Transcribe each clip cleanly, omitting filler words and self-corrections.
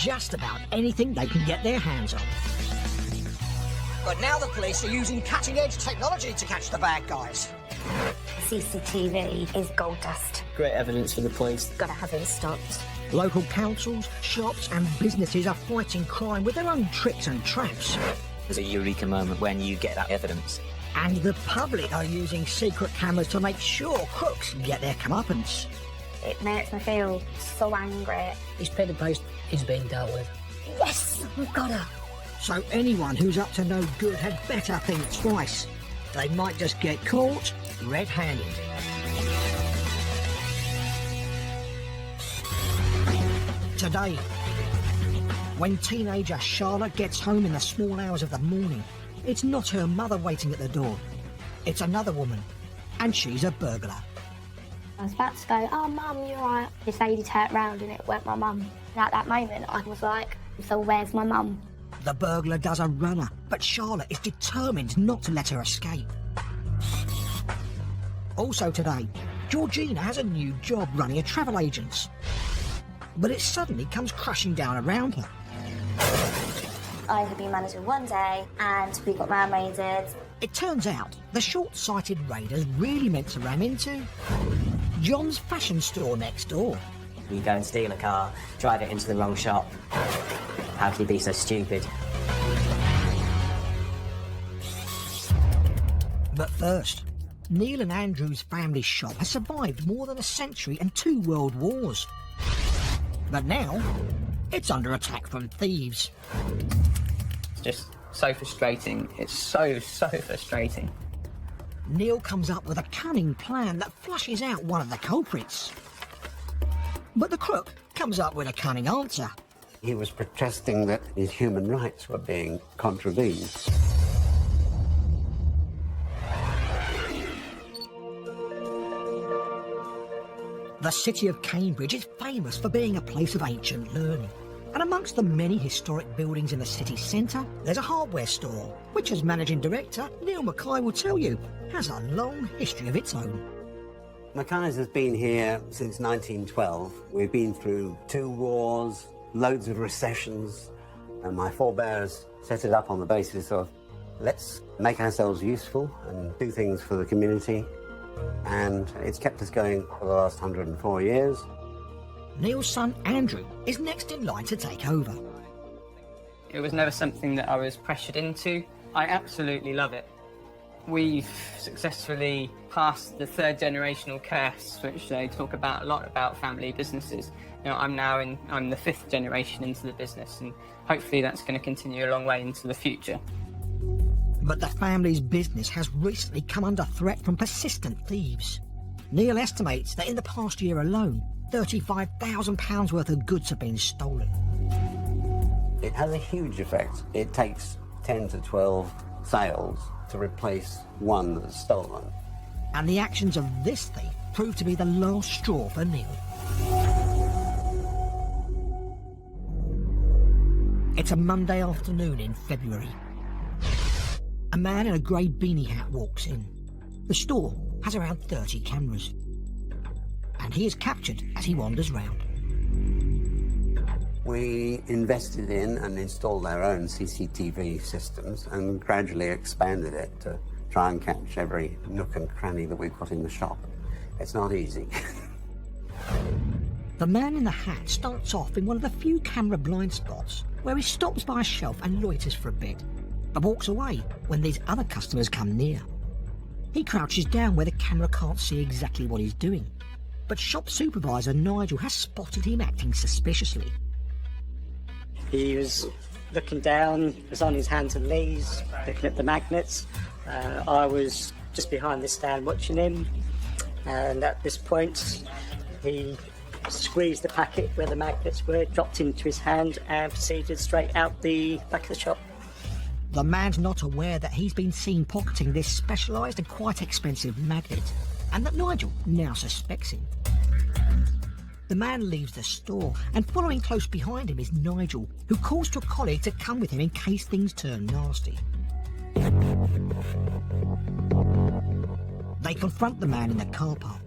just about anything they can get their hands on. But now the police are using cutting-edge technology to catch the bad guys. CCTV is gold dust. Great evidence for the police. Gotta have it stopped. Local councils, shops and businesses are fighting crime with their own tricks and traps. There's a eureka moment when you get that evidence. And the public are using secret cameras to make sure crooks get their comeuppance. It makes me feel so angry. This petty paste is being dealt with. Yes, we've got her. So anyone who's up to no good had better think twice. They might just get caught red-handed. Today, when teenager Charlotte gets home in the small hours of the morning, it's not her mother waiting at the door. It's another woman, and she's a burglar. I was about to go, oh, Mum, you're right. This lady turned round and it weren't my mum. And at that moment, I was like, so where's my mum? The burglar does a runner, but Charlotte is determined not to let her escape. Also today, Georgina has a new job running a travel agent's. But it suddenly comes crashing down around her. I had been manager one day and we got ram raided. It turns out the short-sighted raiders really meant to ram into John's fashion store next door. You go and steal a car, drive it into the wrong shop. How can you be so stupid? But first, Neil and Andrew's family shop has survived more than a century and 2 world wars. But now, it's under attack from thieves. It's just so frustrating. It's so frustrating. Neil comes up with a cunning plan that flushes out one of the culprits. But the crook comes up with a cunning answer. He was protesting that his human rights were being contravened. The city of Cambridge is famous for being a place of ancient learning. And amongst the many historic buildings in the city centre, there's a hardware store, which, as managing director, Neil Mackay will tell you, has a long history of its own. Mackay's has been here since 1912. We've been through 2 wars, loads of recessions, and my forebears set it up on the basis of let's make ourselves useful and do things for the community. And it's kept us going for the last 104 years. Neil's son Andrew is next in line to take over. It was never something that I was pressured into. I absolutely love it. We've successfully passed the 3rd generational curse, which they talk about a lot about family businesses. You know, I'm the 5th generation into the business, and hopefully that's going to continue a long way into the future. But the family's business has recently come under threat from persistent thieves. Neil estimates that in the past year alone, £35,000 worth of goods have been stolen. It has a huge effect. It takes 10 to 12 sales to replace one that's stolen. And the actions of this thief proved to be the last straw for Neil. It's a Monday afternoon in February. A man in a grey beanie hat walks in. The store has around 30 cameras. And he is captured as he wanders round. We invested in and installed our own CCTV systems and gradually expanded it to try and catch every nook and cranny that we've got in the shop. It's not easy. The man in the hat starts off in one of the few camera blind spots where he stops by a shelf and loiters for a bit, but walks away when these other customers come near. He crouches down where the camera can't see exactly what he's doing, but shop supervisor Nigel has spotted him acting suspiciously. He was looking down, was on his hands and knees, looking at the magnets. I was just behind the stand watching him, and at this point he squeezed the packet where the magnets were, dropped into his hand and proceeded straight out the back of the shop. The man's not aware that he's been seen pocketing this specialised and quite expensive magnet, and that Nigel now suspects him. The man leaves the store, and following close behind him is Nigel, who calls to a colleague to come with him in case things turn nasty. They confront the man in the car park.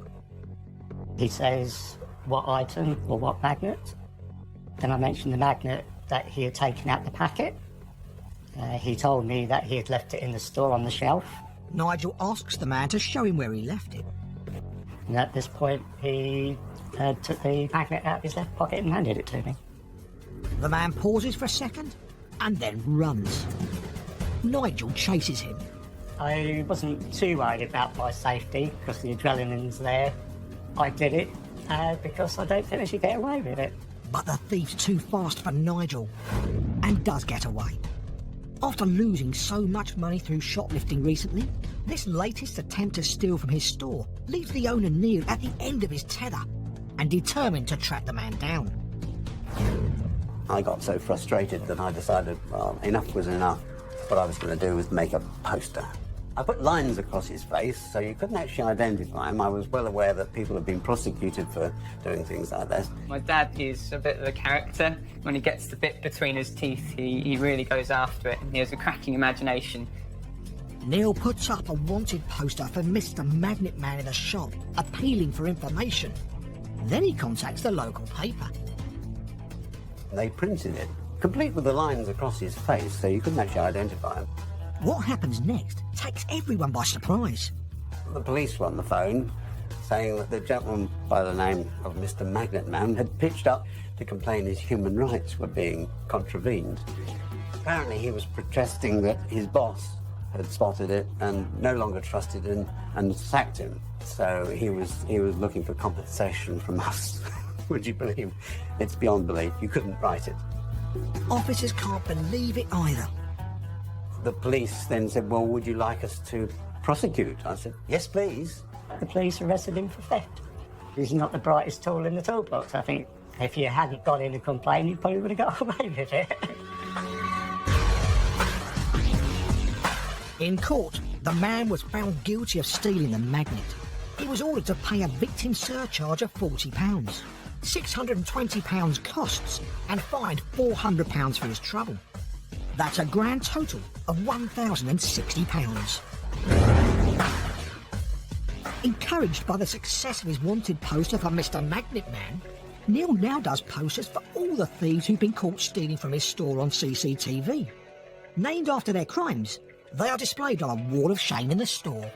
He says, what item or what magnet? Then I mentioned the magnet that he had taken out the packet. He told me that he had left it in the store on the shelf. Nigel asks the man to show him where he left it. And at this point, he took the magnet out of his left pocket and handed it to me. The man pauses for a second and then runs. Nigel chases him. I wasn't too worried about my safety because the adrenaline's there. I did it because I don't think I should get away with it. But the thief's too fast for Nigel and does get away. After losing so much money through shoplifting recently, this latest attempt to steal from his store leaves the owner Neil at the end of his tether and determined to track the man down. I got so frustrated that I decided, well, enough was enough. What I was going to do was make a poster. I put lines across his face so you couldn't actually identify him. I was well aware that people have been prosecuted for doing things like this. My dad is a bit of a character. When he gets the bit between his teeth, he really goes after it, and he has a cracking imagination. Neil puts up a wanted poster for Mr. Magnet Man in the shop, appealing for information. Then he contacts the local paper. They printed it, complete with the lines across his face so you couldn't actually identify him. What happens next takes everyone by surprise. The police were on the phone saying that the gentleman by the name of Mr. Magnet Man had pitched up to complain his human rights were being contravened. Apparently he was protesting that his boss had spotted it and no longer trusted him and sacked him. So he was looking for compensation from us. Would you believe? It's beyond belief. You couldn't write it. Officers can't believe it either. The police then said, well, would you like us to prosecute? I said, yes, please. The police arrested him for theft. He's not the brightest tool in the toolbox. I think if you hadn't gone in and complained, you probably would have got away with it. In court, the man was found guilty of stealing the magnet. He was ordered to pay a victim surcharge of £40, £620 costs, and fined £400 for his trouble. That's a grand total of £1,060. Encouraged by the success of his wanted poster for Mr. Magnet Man, Neil now does posters for all the thieves who've been caught stealing from his store on CCTV. Named after their crimes, they are displayed on a wall of shame in the store.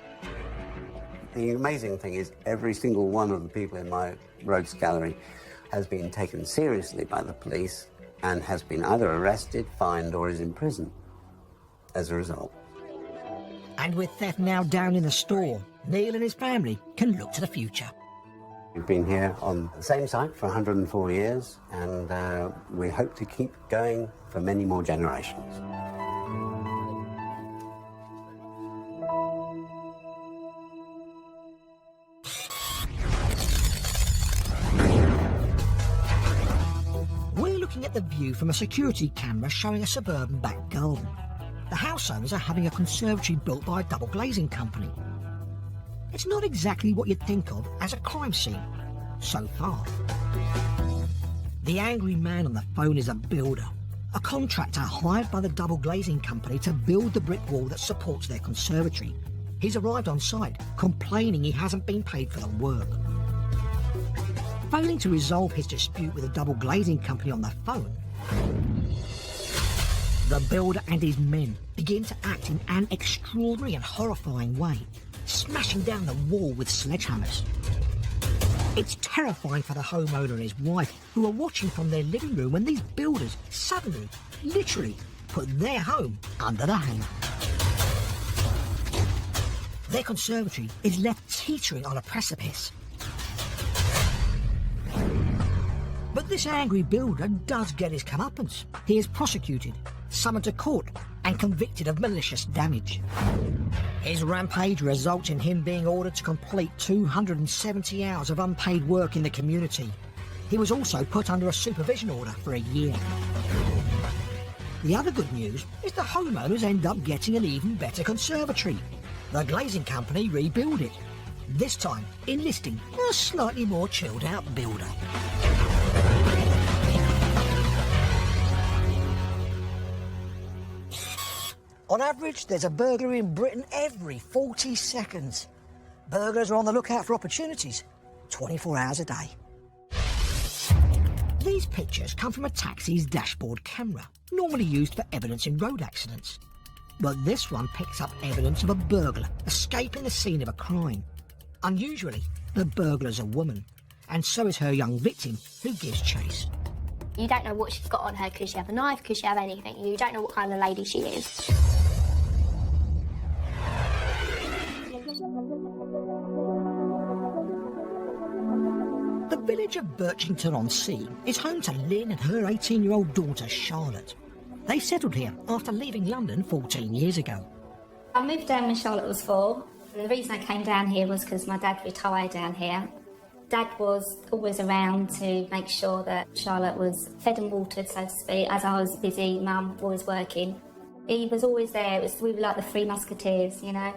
The amazing thing is every single one of the people in my rogues gallery has been taken seriously by the police and has been either arrested, fined, or is in prison as a result. And with theft now down in the store, Neil and his family can look to the future. We've been here on the same site for 104 years, and we hope to keep going for many more generations. At the view from a security camera showing a suburban back garden. The house owners are having a conservatory built by a double glazing company. It's not exactly what you'd think of as a crime scene, so far. The angry man on the phone is a builder, a contractor hired by the double glazing company to build the brick wall that supports their conservatory. He's arrived on site, complaining he hasn't been paid for the work. Failing to resolve his dispute with the double glazing company on the phone, the builder and his men begin to act in an extraordinary and horrifying way, smashing down the wall with sledgehammers. It's terrifying for the homeowner and his wife, who are watching from their living room when these builders suddenly, literally, put their home under the hammer. Their conservatory is left teetering on a precipice. But this angry builder does get his comeuppance. He is prosecuted, summoned to court, and convicted of malicious damage. His rampage results in him being ordered to complete 270 hours of unpaid work in the community. He was also put under a supervision order for a year. The other good news is the homeowners end up getting an even better conservatory. The glazing company rebuild it, this time enlisting a slightly more chilled out builder. On average, there's a burglary in Britain every 40 seconds. Burglars are on the lookout for opportunities 24 hours a day. These pictures come from a taxi's dashboard camera, normally used for evidence in road accidents. But this one picks up evidence of a burglar escaping the scene of a crime. Unusually, the burglar's a woman, and so is her young victim, who gives chase. You don't know what she's got on her. Could she have a knife? Could she have anything? You don't know what kind of lady she is. The village of Birchington-on-Sea is home to Lynn and her 18-year-old daughter, Charlotte. They settled here after leaving London 14 years ago. I moved down when Charlotte was 4. And the reason I came down here was because my dad retired down here. Dad was always around to make sure that Charlotte was fed and watered, so to speak. As I was busy, Mum was working. He was always there. We were like the Three Musketeers, you know.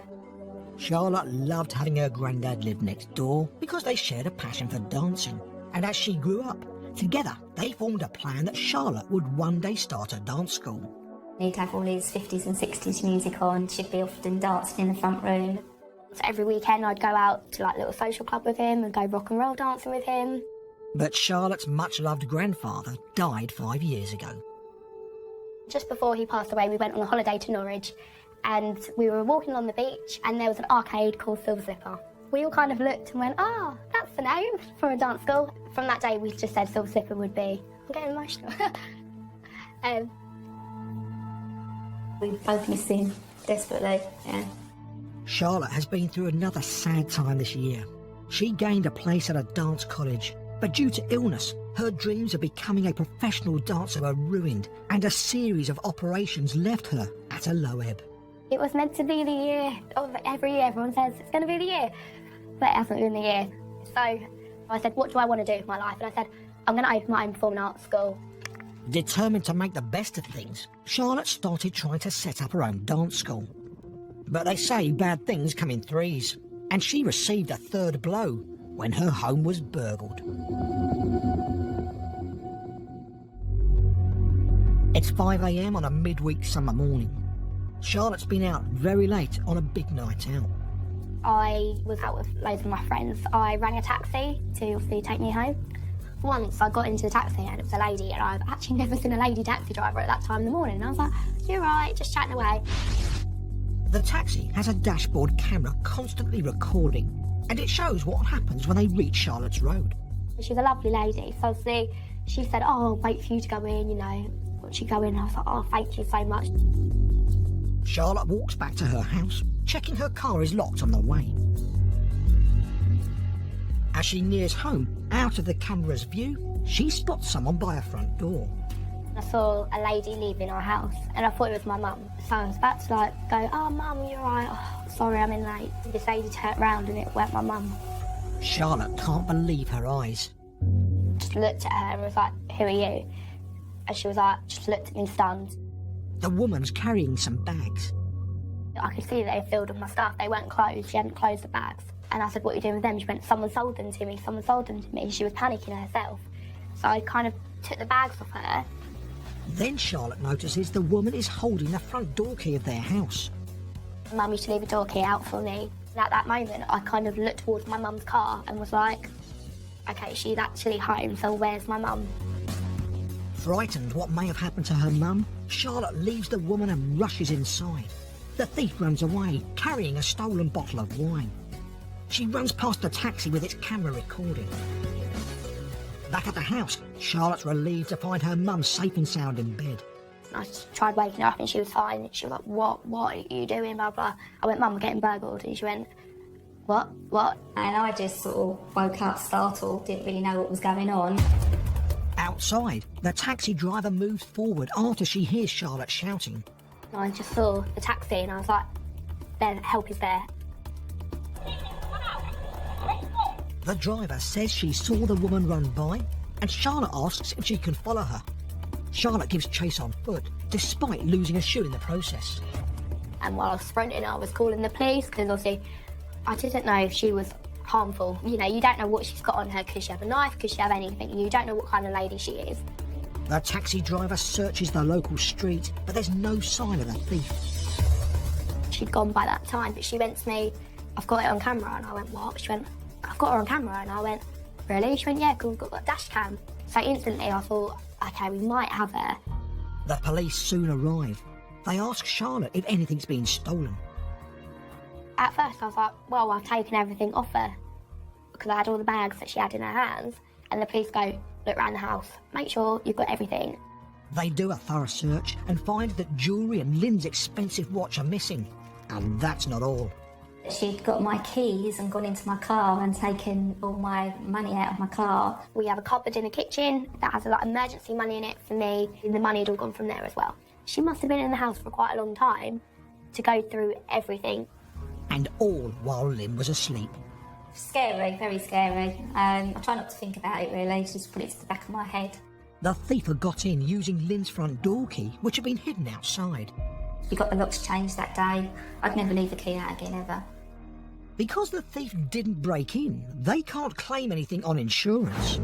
Charlotte loved having her granddad live next door because they shared a passion for dancing. And as she grew up, together they formed a plan that Charlotte would one day start a dance school. He'd have all his 50s and 60s music on. She'd be often dancing in the front room. So every weekend I'd go out to like little social club with him and go rock and roll dancing with him. But Charlotte's much-loved grandfather died 5 years ago. Just before he passed away, we went on a holiday to Norwich and we were walking on the beach and there was an arcade called Silver Slipper. We all kind of looked and went, oh, that's the name for a dance school. From that day, we just said Silver Slipper would be. I'm getting emotional. We both miss him desperately, yeah. Charlotte has been through another sad time this year. She gained a place at a dance college, but due to illness, her dreams of becoming a professional dancer were ruined, and a series of operations left her at a low ebb. It was meant to be the year of every year. Everyone says it's going to be the year, but it hasn't been the year. So I said, what do I want to do with my life? And I said, I'm going to open my own performing arts school. Determined to make the best of things, Charlotte started trying to set up her own dance school. But they say bad things come in threes, and she received a third blow when her home was burgled. It's 5 a.m. on a midweek summer morning. Charlotte's been out very late on a big night out. I was out with loads of my friends. I rang a taxi to obviously take me home. Once I got into the taxi and it was a lady, and I've actually never seen a lady taxi driver at that time in the morning. And I was like, you're right, just chatting away. The taxi has a dashboard camera constantly recording, and it shows what happens when they reach Charlotte's road. She's a lovely lady, so obviously she said, oh, I'll wait for you to go in, you know. Once you go in, I was like, oh, thank you so much. Charlotte walks back to her house, checking her car is locked on the way. As she nears home, out of the camera's view, she spots someone by her front door. I saw a lady leaving our house and I thought it was my mum. So I was about to like go, oh mum, you're right, oh, sorry I'm in late. This lady turned round and it weren't my mum. Charlotte can't believe her eyes. Just looked at her and was like, who are you? And she was like, just looked at me stunned. The woman's carrying some bags. I could see they were filled with my stuff. They weren't closed, she hadn't closed the bags. And I said, what are you doing with them? She went, someone sold them to me, someone sold them to me. She was panicking herself. So I kind of took the bags off her. Then Charlotte notices the woman is holding the front door key of their house. Mum used to leave a door key out for me. And at that moment, I kind of looked towards my mum's car and was like, okay, she's actually home, so where's my mum? Frightened what may have happened to her mum, Charlotte leaves the woman and rushes inside. The thief runs away, carrying a stolen bottle of wine. She runs past the taxi with its camera recording. Back at the house, Charlotte's relieved to find her mum safe and sound in bed. I tried waking her up and she was fine. She was like, what are you doing, blah, blah. I went, Mum, we're getting burgled. And she went, what? And I just sort of woke up startled, didn't really know what was going on. Outside, the taxi driver moves forward after she hears Charlotte shouting. I just saw the taxi and I was like, there, help is there. The driver says she saw the woman run by, and Charlotte asks if she can follow her. Charlotte gives chase on foot, despite losing a shoe in the process. And while I was sprinting, I was calling the police, because obviously I didn't know if she was harmful. You know, you don't know what she's got on her. Could she have a knife? Could she have anything? You don't know what kind of lady she is. The taxi driver searches the local street, but there's no sign of the thief. She'd gone by that time, but she went to me, I've got it on camera. And I went, what? She went, I've got her on camera. And I went, really? She went, yeah, 'cause we've got a dash cam. So instantly I thought, okay, we might have her. The police soon arrive. They ask Charlotte if anything's been stolen. At first I was like, well, I've taken everything off her because I had all the bags that she had in her hands. And the police go, look around the house, make sure you've got everything. They do a thorough search and find that jewellery and Lynn's expensive watch are missing. And that's not all. She'd got my keys and gone into my car and taken all my money out of my car. We have a cupboard in the kitchen that has a lot of emergency money in it for me. And the money had all gone from there as well. She must have been in the house for quite a long time to go through everything. And all while Lynn was asleep. Scary, very scary. I try not to think about it really, just put it to the back of my head. The thief had got in using Lynn's front door key, which had been hidden outside. We got the locks changed that day. I'd never leave the key out again, ever. Because the thief didn't break in, they can't claim anything on insurance.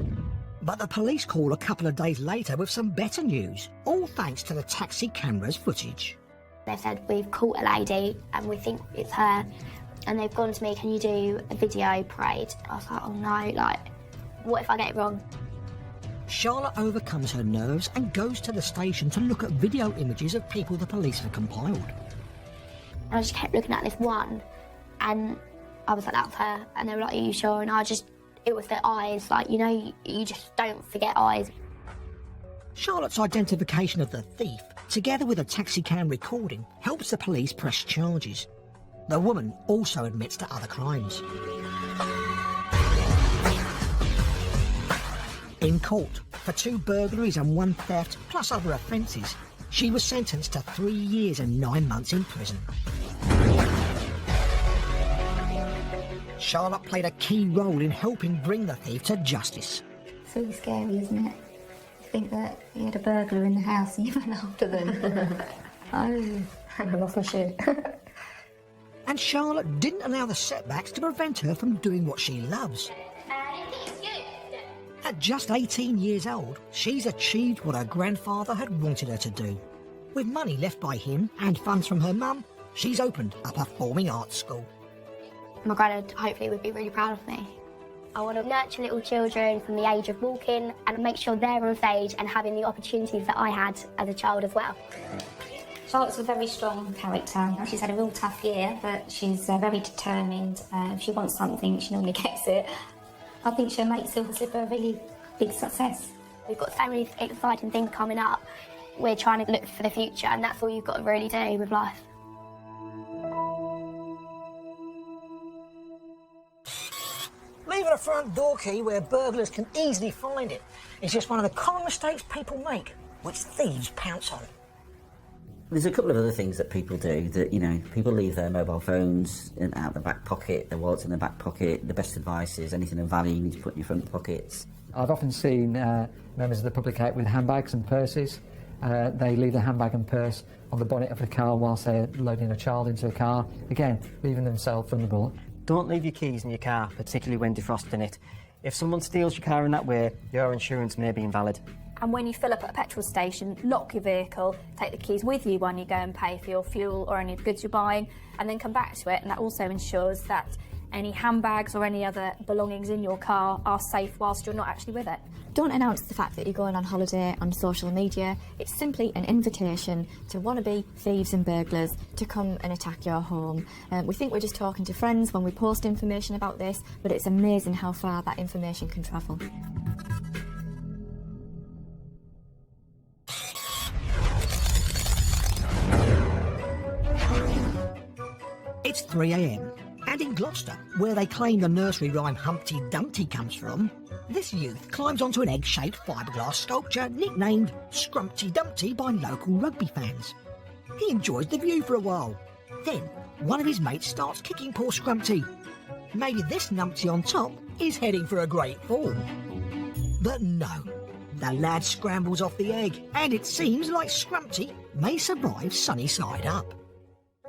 But the police call a couple of days later with some better news, all thanks to the taxi camera's footage. They said, we've caught a lady and we think it's her. And they've gone to me, can you do a video parade? I was like, oh no, like, what if I get it wrong? Charlotte overcomes her nerves and goes to the station to look at video images of people the police have compiled. And I just kept looking at this one and I was like, that's her. And they were like, are you sure? And it was their eyes, like, you know, you just don't forget eyes. Charlotte's identification of the thief, together with a taxi cam recording, helps the police press charges. The woman also admits to other crimes. In court, for 2 burglaries and 1 theft, plus other offences, she was sentenced to 3 years and 9 months in prison. Charlotte played a key role in helping bring the thief to justice. It's really scary, isn't it? To think that you had a burglar in the house and you went after them. Oh, I lost my shit. And Charlotte didn't allow the setbacks to prevent her from doing what she loves. At just 18 years old, she's achieved what her grandfather had wanted her to do. With money left by him and funds from her mum, she's opened a performing arts school. My granddad hopefully would be really proud of me. I want to nurture little children from the age of walking and make sure they're on stage and having the opportunities that I had as a child as well. Charlotte's a very strong character. She's had a real tough year, but she's very determined. If she wants something, she normally gets it. I think she'll make Silver Slipper a really big success. We've got so many exciting things coming up. We're trying to look for the future, and that's all you've got to really do with life. Leaving a front door key where burglars can easily find it is just one of the common mistakes people make, which thieves pounce on. There's a couple of other things that people do that, you know, people leave their mobile phones out the back pocket, their wallets in the back pocket. The best advice is anything of value you need to put in your front pockets. I've often seen members of the public out with handbags and purses. They leave their handbag and purse on the bonnet of the car whilst they're loading a child into a car, again, leaving themselves vulnerable. Don't leave your keys in your car, particularly when defrosting it. If someone steals your car in that way, your insurance may be invalid. And when you fill up at a petrol station, lock your vehicle, take the keys with you when you go and pay for your fuel or any of the goods you're buying, and then come back to it, and that also ensures that any handbags or any other belongings in your car are safe whilst you're not actually with it. Don't announce the fact that you're going on holiday on social media. It's simply an invitation to wannabe thieves and burglars to come and attack your home. We think we're just talking to friends when we post information about this, but it's amazing how far that information can travel. It's 3 a.m, and in Gloucester, where they claim the nursery rhyme Humpty Dumpty comes from, this youth climbs onto an egg-shaped fiberglass sculpture nicknamed Scrumpty Dumpty by local rugby fans. He enjoys the view for a while. Then, one of his mates starts kicking poor Scrumpty. Maybe this numpty on top is heading for a great fall. But no, the lad scrambles off the egg, and it seems like Scrumpty may survive sunny side up.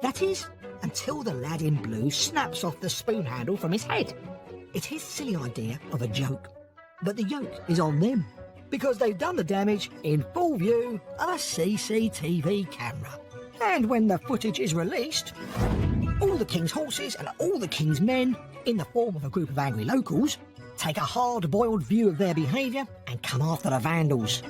That is, until the lad in blue snaps off the spoon handle from his head. It's his silly idea of a joke. But the yoke is on them, because they've done the damage in full view of a CCTV camera. And when the footage is released, all the king's horses and all the king's men, in the form of a group of angry locals, take a hard-boiled view of their behaviour and come after the vandals.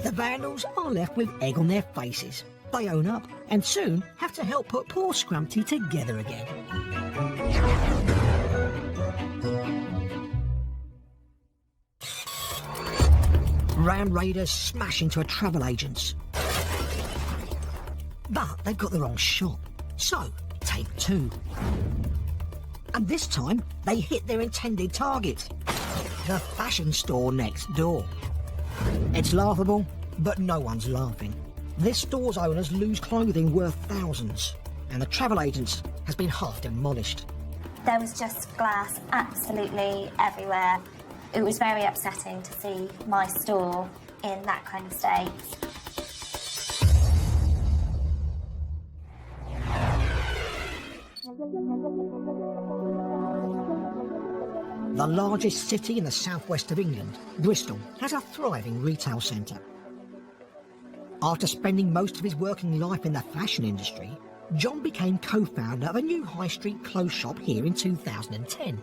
The vandals are left with egg on their faces. They own up and soon have to help put poor Scrumpty together again. Ram raiders smash into a travel agent's. But they've got the wrong shop, so take two. And this time, they hit their intended target, the fashion store next door. It's laughable, but no one's laughing. This store's owners lose clothing worth thousands, and the travel agent's has been half demolished. There was just glass absolutely everywhere. It was very upsetting to see my store in that kind of state. The largest city in the southwest of England, Bristol, has a thriving retail centre. After spending most of his working life in the fashion industry, John became co-founder of a new high street clothes shop here in 2010.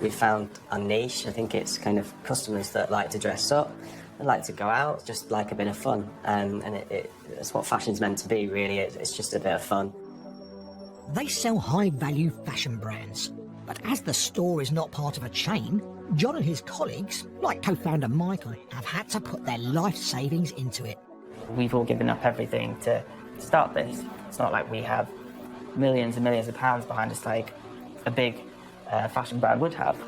We found a niche. I think it's kind of customers that like to dress up, and like to go out, just like a bit of fun. And it's what fashion's meant to be, really. It's just a bit of fun. They sell high-value fashion brands, but as the store is not part of a chain, John and his colleagues, like co-founder Michael, have had to put their life savings into it. We've all given up everything to start this. It's not like we have millions and millions of pounds behind us like a big fashion brand would have.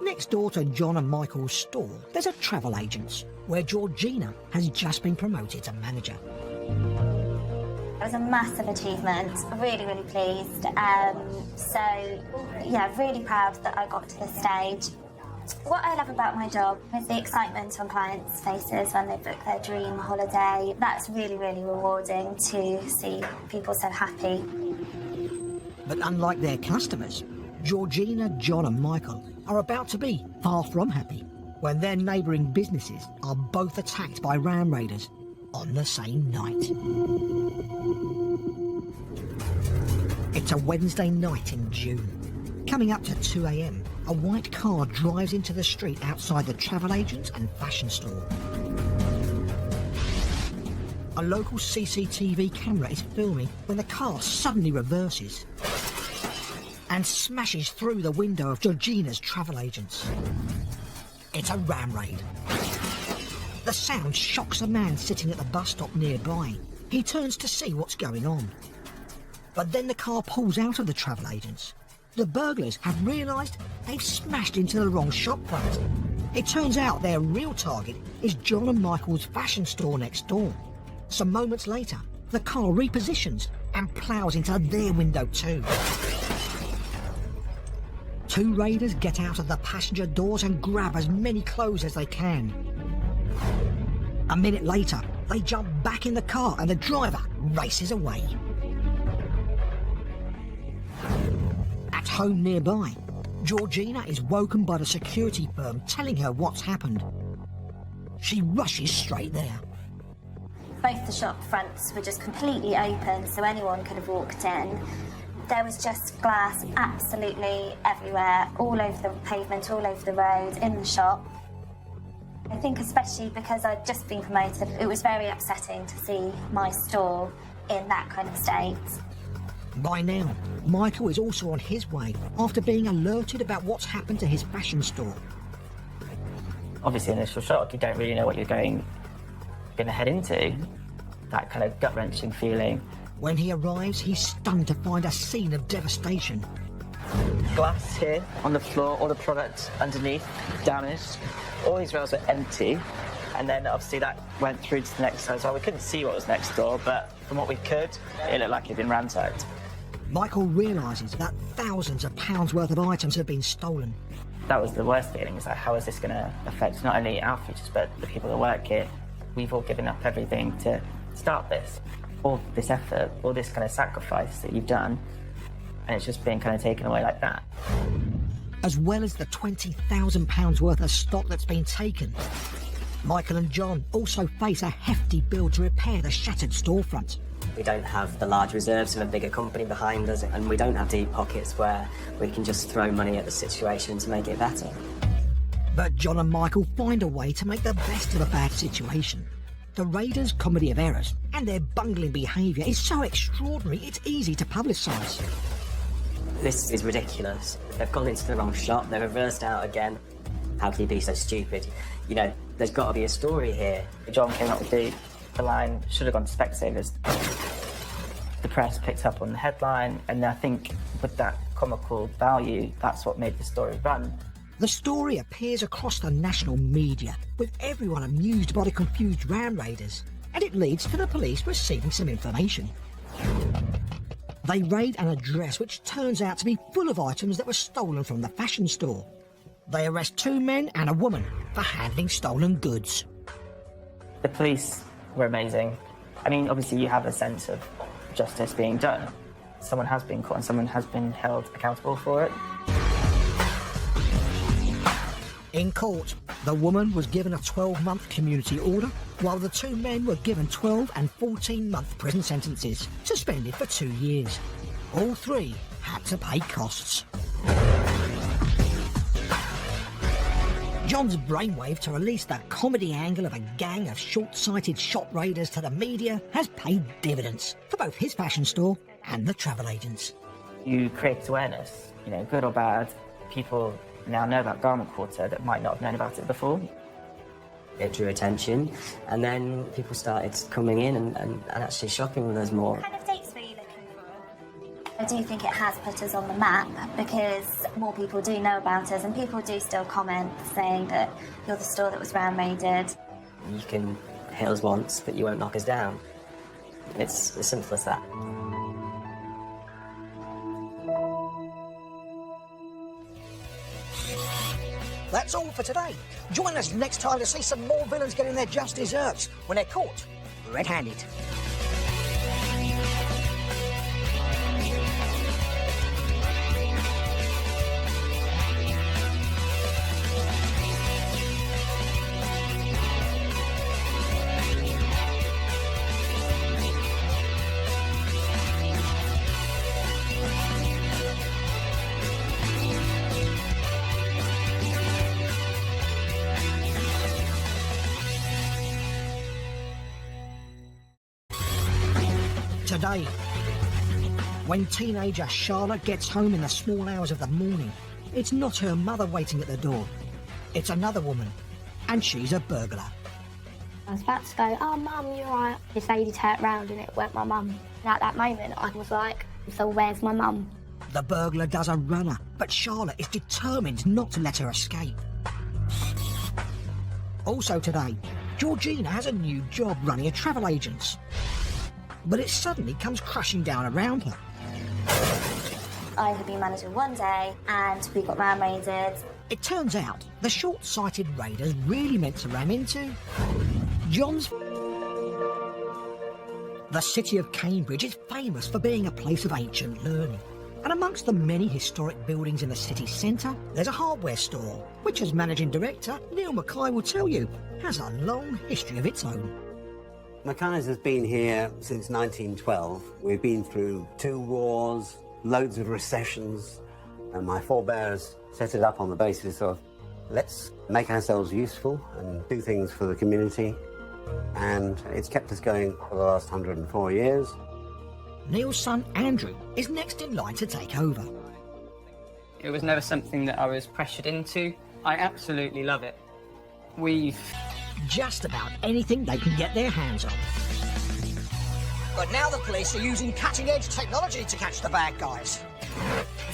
Next door to John and Michael's store, there's a travel agent's, where Georgina has just been promoted to manager. It was a massive achievement, really, really pleased. Really proud that I got to this stage. What I love about my job is the excitement on clients' faces when they book their dream holiday. That's really, really rewarding to see people so happy. But unlike their customers, Georgina, John and Michael are about to be far from happy when their neighbouring businesses are both attacked by ram raiders on the same night. It's a Wednesday night in June. Coming up to 2 a.m, a white car drives into the street outside the travel agent and fashion store. A local CCTV camera is filming when the car suddenly reverses and smashes through the window of Georgina's travel agents. It's a ram raid. The sound shocks a man sitting at the bus stop nearby. He turns to see what's going on. But then the car pulls out of the travel agents. The burglars have realised they've smashed into the wrong shop front. It turns out their real target is John and Michael's fashion store next door. Some moments later, the car repositions and ploughs into their window too. Two raiders get out of the passenger doors and grab as many clothes as they can. A minute later, they jump back in the car and the driver races away. At home nearby, Georgina is woken by the security firm telling her what's happened. She rushes straight there. Both the shop fronts were just completely open, so anyone could have walked in. There was just glass absolutely everywhere, all over the pavement, all over the road, in the shop. I think especially because I'd just been promoted, it was very upsetting to see my store in that kind of state. By now, Michael is also on his way after being alerted about what's happened to his fashion store. Obviously, initial shock, you don't really know what you're going to head into. That kind of gut-wrenching feeling. When he arrives, he's stunned to find a scene of devastation. Glass here on the floor, all the products underneath, damaged. All these rails were empty. And then obviously that went through to the next side as well. We couldn't see what was next door, but from what we could, it looked like it had been ransacked. Michael realises that thousands of pounds worth of items have been stolen. That was the worst feeling, is like, how is this going to affect not only our futures, but the people that work here? We've all given up everything to start this. All this effort, all this kind of sacrifice that you've done, and it's just being kind of taken away like that. As well as the £20,000 worth of stock that's been taken, Michael and John also face a hefty bill to repair the shattered storefront. We don't have the large reserves of a bigger company behind us, and we don't have deep pockets where we can just throw money at the situation to make it better. But John and Michael find a way to make the best of a bad situation. The Raiders' comedy of errors and their bungling behaviour is so extraordinary it's easy to publicise. This is ridiculous. They've gone into the wrong shop, they've reversed out again. How can you be so stupid? You know, there's got to be a story here. John came up with the line, should have gone to Specsavers. The press picked up on the headline, and I think with that comical value, that's what made the story run. The story appears across the national media, with everyone amused by the confused ram raiders, and it leads to the police receiving some information. They raid an address which turns out to be full of items that were stolen from the fashion store. They arrest 2 men and a woman for handling stolen goods. The police were amazing. I mean, obviously you have a sense of justice being done. Someone has been caught and someone has been held accountable for it. In court, the woman was given a 12-month community order, while the 2 men were given 12 and 14-month prison sentences, suspended for 2 years. All 3 had to pay costs. John's brainwave to release that comedy angle of a gang of short-sighted shop raiders to the media has paid dividends for both his fashion store and the travel agents. You create awareness, you know, good or bad. People now know about Garment Quarter that might not have known about it before. It drew attention, and then people started coming in and actually shopping with us more. What kind of dates were you looking for? I do think it has put us on the map because more people do know about us, and people do still comment saying that you're the store that was ram raided. You can hit us once, but you won't knock us down. It's as simple as that. That's all for today. Join us next time to see some more villains getting their just desserts when they're caught red-handed. Today, when teenager Charlotte gets home in the small hours of the morning, it's not her mother waiting at the door. It's another woman, and she's a burglar. I was about to go, oh mum, you're right. This lady turned round and it weren't my mum. And at that moment I was like, so where's my mum? The burglar does a runner, but Charlotte is determined not to let her escape. Also today, Georgina has a new job running a travel agent. But it suddenly comes crashing down around her. I had been manager one day and we got ram raided. It turns out the short-sighted raiders really meant to ram into John's. The city of Cambridge is famous for being a place of ancient learning. And amongst the many historic buildings in the city centre, there's a hardware store, which, as managing director, Neil Mackay will tell you, has a long history of its own. Mackay's has been here since 1912. We've been through 2 wars, loads of recessions, and my forebears set it up on the basis of let's make ourselves useful and do things for the community. And it's kept us going for the last 104 years. Neil's son Andrew is next in line to take over. It was never something that I was pressured into. I absolutely love it. We've just about anything they can get their hands on. But now the police are using cutting-edge technology to catch the bad guys.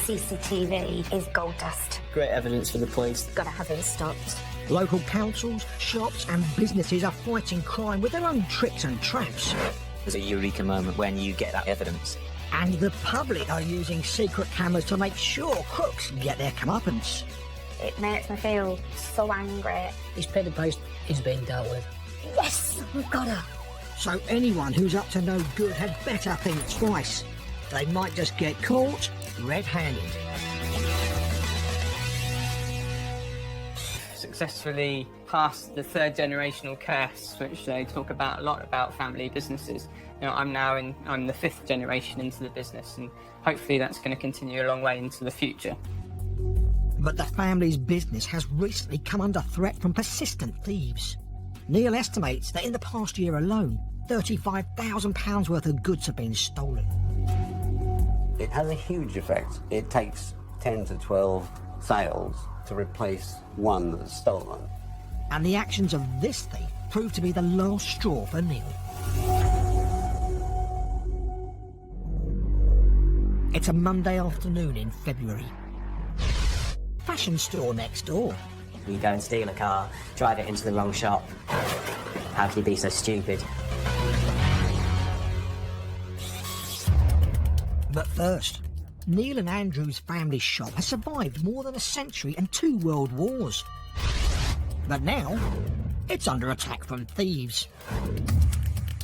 CCTV is gold dust. Great evidence for the police. Gotta have it stopped. Local councils, shops and businesses are fighting crime with their own tricks and traps. There's a eureka moment when you get that evidence. And the public are using secret cameras to make sure crooks get their comeuppance. It makes me feel so angry. This pen and paste is being dealt with. Yes, we've got her. So anyone who's up to no good had better think twice. They might just get caught red-handed. successfully passed the third generational curse, which they talk about a lot about family businesses. You know, I'm the fifth generation into the business, and hopefully that's going to continue a long way into the future. But the family's business has recently come under threat from persistent thieves. Neil estimates that in the past year alone, £35,000 worth of goods have been stolen. It has a huge effect. It takes 10 to 12 sales to replace one that's stolen. And the actions of this thief proved to be the last straw for Neil. It's a Monday afternoon in February. Fashion store next door. You go and steal a car, drive it into the wrong shop. How can you be so stupid? But first, Neil and Andrew's family shop has survived more than a century and 2 world wars. But now, it's under attack from thieves.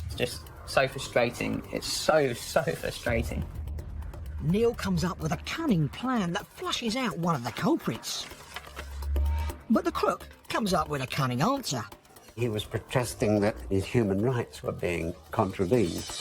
It's just so frustrating. It's so frustrating. Neil comes up with a cunning plan that flushes out one of the culprits. But the crook comes up with a cunning answer. He was protesting that his human rights were being contravened.